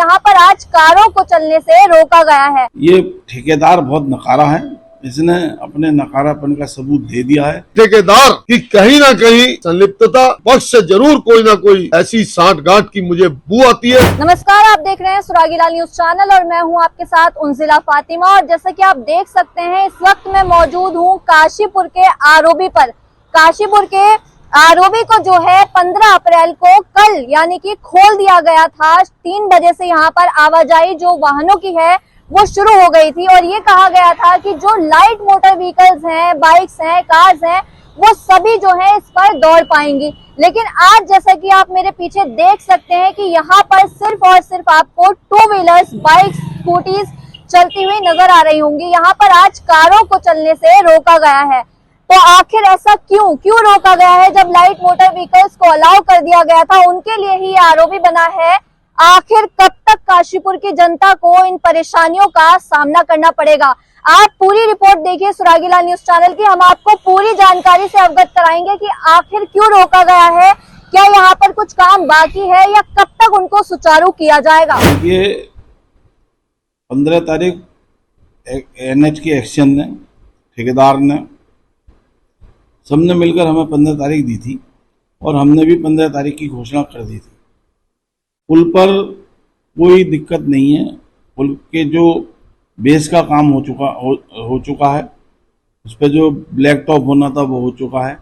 यहाँ पर आज कारों को चलने से रोका गया है। ये ठेकेदार बहुत नकारा है, इसने अपने नकारापन का सबूत दे दिया है। ठेकेदार की कहीं ना कहीं संलिप्तता पक्ष से जरूर कोई ना कोई ऐसी सांठगांठ की मुझे बू आती है। नमस्कार, आप देख रहे हैं सुरागीलाल न्यूज चैनल और मैं हूं आपके साथ उनजिला फातिमा। और जैसा कि आप देख सकते हैं इस वक्त मैं मौजूद हूं काशीपुर के आरओबी पर। काशीपुर के आरओबी को जो है 15 अप्रैल को कल यानी कि खोल दिया गया था। 3 बजे से यहाँ पर आवाजाही जो वाहनों की है वो शुरू हो गई थी और ये कहा गया था कि जो लाइट मोटर व्हीकल्स हैं, बाइक्स हैं, कार्स हैं, वो सभी जो है इस पर दौड़ पाएंगी। लेकिन आज जैसा कि आप मेरे पीछे देख सकते हैं कि यहाँ पर सिर्फ और सिर्फ आपको 2 व्हीलर्स, बाइक्स, स्कूटीज चलती हुई नजर आ रही होंगी। यहाँ पर आज कारों को चलने से रोका गया है। तो आखिर ऐसा क्यों रोका गया है? जब लाइट मोटर व्हीकल्स को अलाउ कर दिया गया था, उनके लिए ही आरओबी बना है। आखिर कब तक काशीपुर की जनता को इन परेशानियों का सामना करना पड़ेगा? आप पूरी रिपोर्ट देखिए सुरागीलाल न्यूज चैनल की। हम आपको पूरी जानकारी से अवगत कराएंगे कि आखिर क्यों रोका गया है, क्या यहाँ पर कुछ काम बाकी है या कब तक उनको सुचारू किया जाएगा। ये 15 तारीख एनएच की एक्शन ने, ठेकेदार ने, सबने मिलकर हमें 15 तारीख दी थी और हमने भी 15 तारीख की घोषणा कर दी थी। पुल पर कोई दिक्कत नहीं है। पुल के जो बेस का काम हो चुका है, उस पर जो ब्लैक टॉप होना था वो हो चुका है।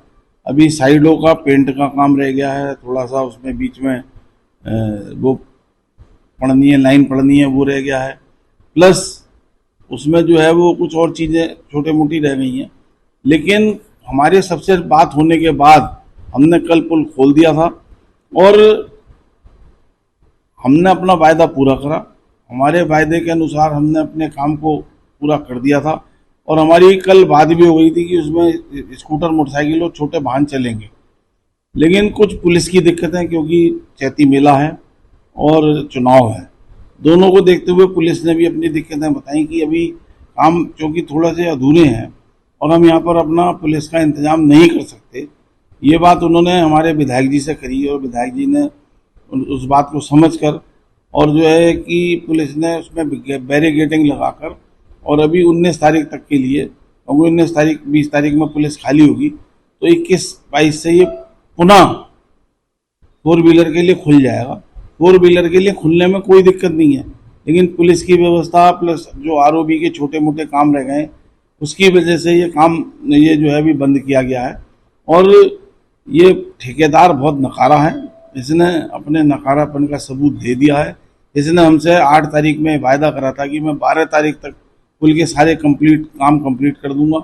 अभी साइडों का पेंट का काम रह गया है, थोड़ा सा उसमें बीच में वो पड़नी है, लाइन पड़नी है, वो रह गया है। प्लस उसमें जो है वो कुछ और चीज़ें छोटी मोटी रह गई हैं। लेकिन हमारे सबसे बात होने के बाद हमने कल पुल खोल दिया था और हमने अपना वायदा पूरा करा। हमारे वायदे के अनुसार हमने अपने काम को पूरा कर दिया था और हमारी कल बात भी हो गई थी कि उसमें स्कूटर, मोटरसाइकिल और छोटे वाहन चलेंगे। लेकिन कुछ पुलिस की दिक्कतें, क्योंकि चैती मेला है और चुनाव है, दोनों को देखते हुए पुलिस ने भी अपनी दिक्कतें बताई कि अभी काम क्योंकि थोड़ा से अधूरे हैं और हम यहाँ पर अपना पुलिस का इंतजाम नहीं कर सकते। ये बात उन्होंने हमारे विधायक जी से करी और विधायक जी ने उस बात को समझकर और जो है कि पुलिस ने उसमें बैरिकेडिंग लगाकर और अभी 19 तारीख तक के लिए, क्योंकि 19 तारीख 20 तारीख में पुलिस खाली होगी, तो 21-22 से ये पुनः 4 व्हीलर के लिए खुल जाएगा। 4 व्हीलर के लिए खुलने में कोई दिक्कत नहीं है, लेकिन पुलिस की व्यवस्था प्लस जो आरओबी के छोटे मोटे काम रह गए उसकी वजह से ये काम ये जो है अभी बंद किया गया है। और ये ठेकेदार बहुत नकारा है, इसने अपने नकारापन का सबूत दे दिया है। इसने हमसे 8 तारीख में वायदा करा था कि मैं 12 तारीख तक पुल के सारे काम कंप्लीट कर दूंगा।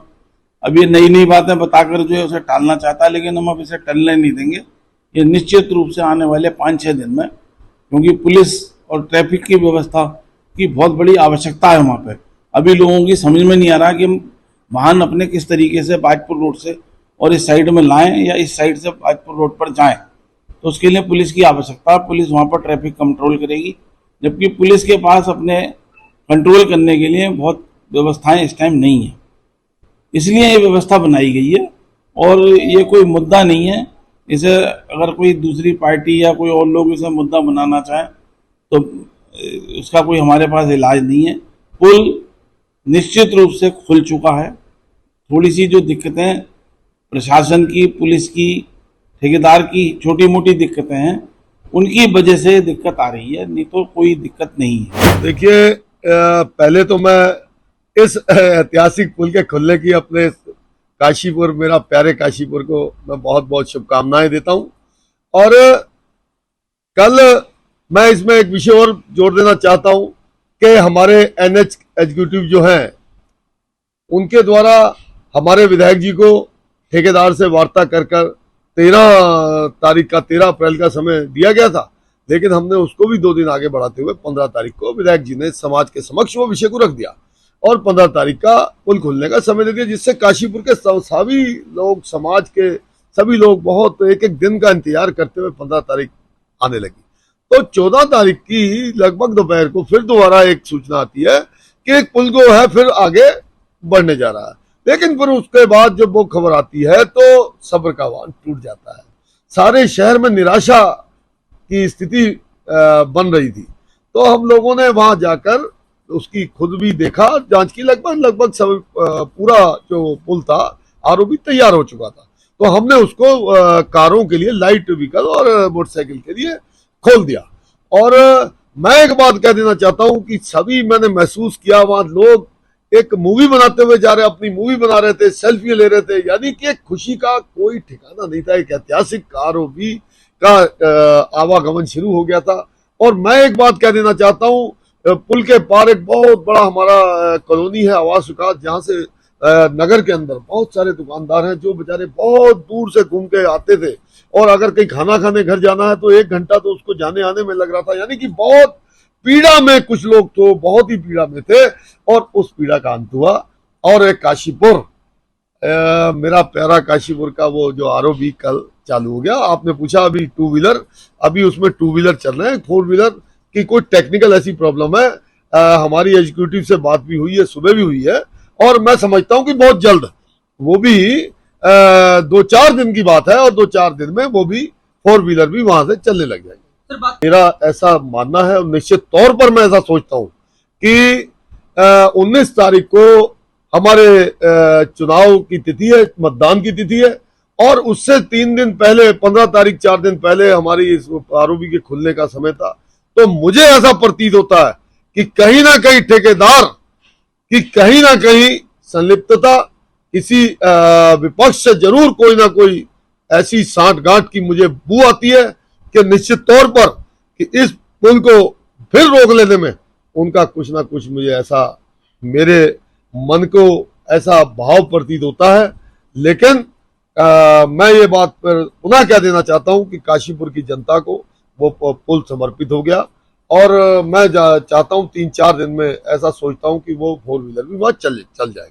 अब ये नई बातें बताकर जो है उसे टालना चाहता है, लेकिन हम अब इसे टलने नहीं देंगे। ये निश्चित रूप से आने वाले 5-6 दिन में, क्योंकि पुलिस और ट्रैफिक की व्यवस्था की बहुत बड़ी आवश्यकता है वहाँ पे। अभी लोगों की समझ में नहीं आ रहा कि हम वाहन अपने किस तरीके से बाजपुर रोड से और इस साइड में लाएं या इस साइड से बाजपुर रोड पर जाएं। तो उसके लिए पुलिस की आवश्यकता है। पुलिस वहाँ पर ट्रैफिक कंट्रोल करेगी, जबकि पुलिस के पास अपने कंट्रोल करने के लिए बहुत व्यवस्थाएं इस टाइम नहीं है। इसलिए ये व्यवस्था बनाई गई है और ये कोई मुद्दा नहीं है। इसे अगर कोई दूसरी पार्टी या कोई और लोग इसे मुद्दा बनाना चाहें तो उसका कोई हमारे पास इलाज नहीं है। पुल निश्चित रूप से खुल चुका है। थोड़ी सी जो दिक्कतें प्रशासन की, पुलिस की, ठेकेदार की छोटी मोटी दिक्कतें हैं, उनकी वजह से दिक्कत आ रही है, नहीं तो कोई दिक्कत नहीं है। देखिए, पहले तो मैं इस ऐतिहासिक पुल के खुलने की अपने काशीपुर, मेरा प्यारे काशीपुर को मैं बहुत बहुत शुभकामनाएं देता हूं। और कल मैं इसमें एक विषय और जोड़ देना चाहता हूं कि हमारे एनएच एग्जीक्यूटिव जो हैं उनके द्वारा हमारे विधायक जी को ठेकेदार से वार्ता कर 13 अप्रैल का समय दिया गया था, लेकिन हमने उसको भी 2 दिन आगे बढ़ाते हुए 15 तारीख को विधायक जी ने समाज के समक्ष वो विषय को रख दिया और 15 तारीख का पुल खुलने का समय दे दिया, जिससे काशीपुर के सभी लोग, समाज के सभी लोग बहुत एक दिन का इंतजार करते हुए 15 तारीख आने लगी। तो 14 तारीख की लगभग दोपहर को फिर दोबारा एक सूचना आती है कि एक पुल जो है फिर आगे बढ़ने जा रहा है। लेकिन फिर उसके बाद जब वो खबर आती है तो सब्र का बांध टूट जाता है। सारे शहर में निराशा की स्थिति बन रही थी। तो हम लोगों ने वहां जाकर उसकी खुद भी देखा, जांच की, लगभग सब पूरा जो पुल था आरओबी तैयार हो चुका था। तो हमने उसको कारों के लिए, लाइट व्हीकल और मोटरसाइकिल के लिए खोल दिया। और मैं एक बात कह देना चाहता हूं कि सभी, मैंने महसूस किया वहां लोग एक मूवी बनाते हुए जा रहे, अपनी मूवी बना रहे थे, सेल्फी ले रहे थे, यानी कि एक खुशी का कोई ठिकाना नहीं था। एक ऐतिहासिक आरओबी का आवागमन शुरू हो गया था। और मैं एक बात कह देना चाहता हूं, पुल के पार एक बहुत बड़ा हमारा कॉलोनी है, आवास विकास, जहां से नगर के अंदर बहुत सारे दुकानदार हैं जो बेचारे बहुत दूर से घूम के आते थे, और अगर कहीं खाना खाने घर जाना है तो 1 घंटा तो उसको जाने आने में लग रहा था। यानी कि बहुत पीड़ा में कुछ लोग तो बहुत ही पीड़ा में थे, और उस पीड़ा का अंत हुआ। और एक काशीपुर, मेरा प्यारा काशीपुर का वो जो आरओबी कल चालू हो गया। आपने पूछा अभी 2 व्हीलर, अभी उसमें 2 व्हीलर चल रहे हैं, 4 व्हीलर की कोई टेक्निकल ऐसी प्रॉब्लम है। हमारी एग्जीक्यूटिव से बात भी हुई है, सुबह भी हुई है, और मैं समझता हूं कि बहुत जल्द, वो भी 2-4 दिन की बात है, और 2-4 दिन में वो भी 4 व्हीलर भी वहां से चलने लग जाएंगे। मेरा ऐसा मानना है, और निश्चित तौर पर मैं ऐसा सोचता हूं कि 19 तारीख को हमारे चुनाव की तिथि है, मतदान की तिथि है, और उससे 3 दिन पहले, 15 तारीख 4 दिन पहले हमारी इस आरओबी के खुलने का समय था। तो मुझे ऐसा प्रतीत होता है कि कहीं ना कहीं ठेकेदार की कहीं ना कहीं संलिप्तता, किसी विपक्ष से जरूर कोई ना कोई ऐसी सांठगांठ की मुझे बू आती है कि निश्चित तौर पर कि इस पुल को फिर रोक लेने में उनका कुछ ना कुछ, मुझे ऐसा, मेरे मन को ऐसा भाव प्रतीत होता है। लेकिन मैं ये बात पर पुनः कह देना चाहता हूं कि काशीपुर की जनता को वो पुल समर्पित हो गया, और मैं चाहता हूं 3-4 दिन में, ऐसा सोचता हूं कि वो 4 व्हीलर भी वहां चल जाएगा।